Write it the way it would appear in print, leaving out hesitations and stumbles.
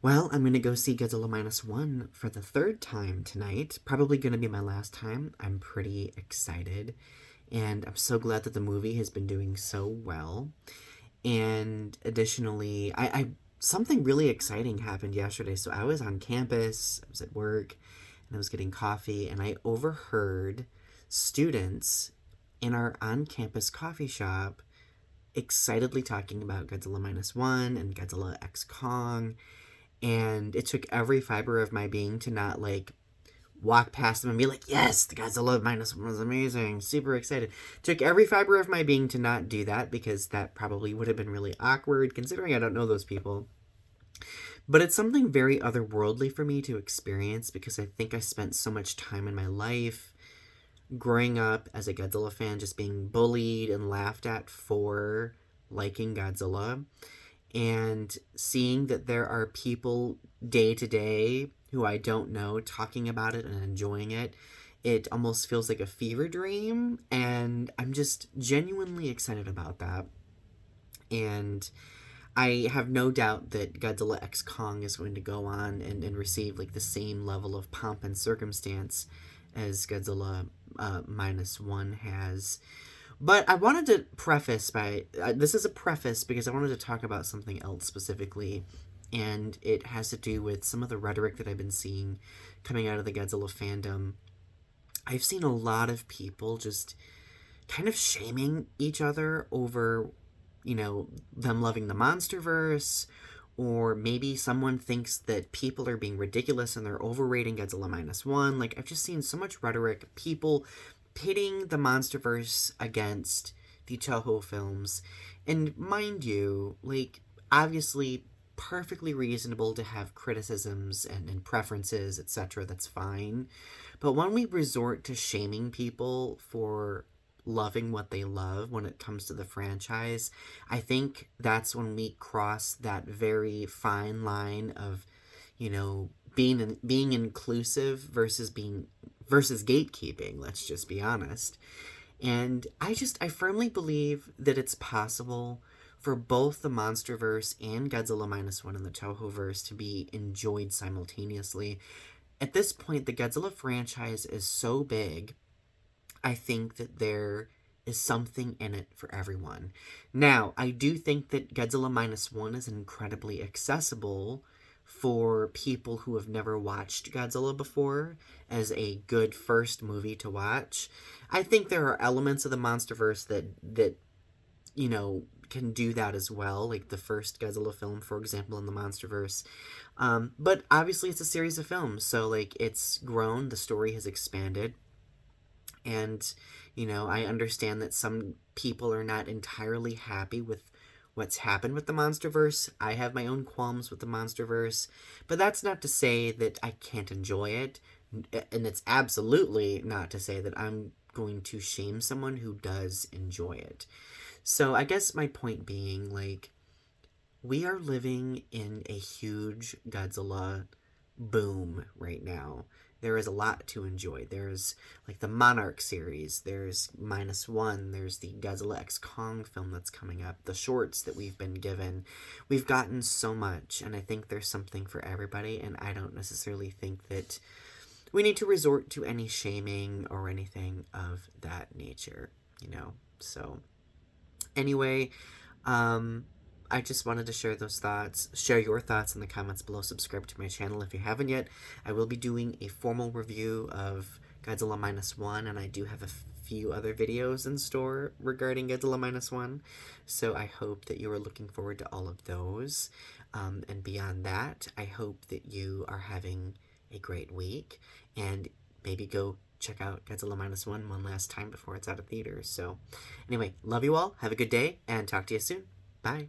Well, I'm going to go see Godzilla Minus One for the third time tonight. Probably going to be my last time. I'm pretty excited. And I'm so glad that the movie has been doing so well. And additionally, I something really exciting happened yesterday. So I was on campus, I was at work, and I was getting coffee, and I overheard students in our on campus coffee shop excitedly talking about Godzilla Minus One and Godzilla X Kong, and it took every fiber of my being to not like walk past them and be like, yes, the Godzilla Minus One was amazing, super excited. Took every fiber of my being to not do that, because that probably would have been really awkward considering I don't know those people. But it's something very otherworldly for me to experience, because I think I spent so much time in my life growing up as a Godzilla fan just being bullied and laughed at for liking Godzilla, and seeing that there are people day to day who I don't know talking about it and enjoying it. It almost feels like a fever dream, and I'm just genuinely excited about that. And I have no doubt that Godzilla X Kong is going to go on and receive like the same level of pomp and circumstance as Godzilla Minus One has. But I wanted to preface by this is a preface because I wanted to talk about something else specifically, and it has to do with some of the rhetoric that I've been seeing coming out of the Godzilla fandom. I've seen a lot of people just kind of shaming each other over, them loving the MonsterVerse, or maybe someone thinks that people are being ridiculous and they're overrating Godzilla Minus One. Like, I've just seen so much rhetoric, people pitting the MonsterVerse against the Toho films. And mind you, like, obviously perfectly reasonable to have criticisms and preferences, etc. That's fine. But when we resort to shaming people for loving what they love when it comes to the franchise, I think that's when we cross that very fine line of, being inclusive versus gatekeeping, let's just be honest. And I firmly believe that it's possible for both the MonsterVerse and Godzilla Minus One in the Tohoverse to be enjoyed simultaneously. At this point, the Godzilla franchise is so big, I think that there is something in it for everyone. Now, I do think that Godzilla Minus One is incredibly accessible for people who have never watched Godzilla before as a good first movie to watch. I think there are elements of the MonsterVerse that can do that as well, like the first Godzilla film, for example, in the MonsterVerse. But obviously, it's a series of films, so like it's grown, the story has expanded, and I understand that some people are not entirely happy with what's happened with the MonsterVerse. I have my own qualms with the MonsterVerse, but that's not to say that I can't enjoy it, and it's absolutely not to say that I'm going to shame someone who does enjoy it. So I guess my point being, like, we are living in a huge Godzilla boom right now. There is a lot to enjoy. There's like the Monarch series, there's Minus One, there's the Godzilla X Kong film that's coming up, the shorts that we've been given. We've gotten so much, and I think there's something for everybody, and I don't necessarily think that we need to resort to any shaming or anything of that nature. So anyway, I just wanted to share those thoughts. Share your thoughts in the comments below. Subscribe to my channel if you haven't yet. I will be doing a formal review of Godzilla Minus One, and I do have a few other videos in store regarding Godzilla Minus One. So I hope that you are looking forward to all of those. And beyond that, I hope that you are having a great week, and maybe go check out Godzilla Minus One last time before it's out of theaters. So anyway, love you all. Have a good day, and talk to you soon. Bye.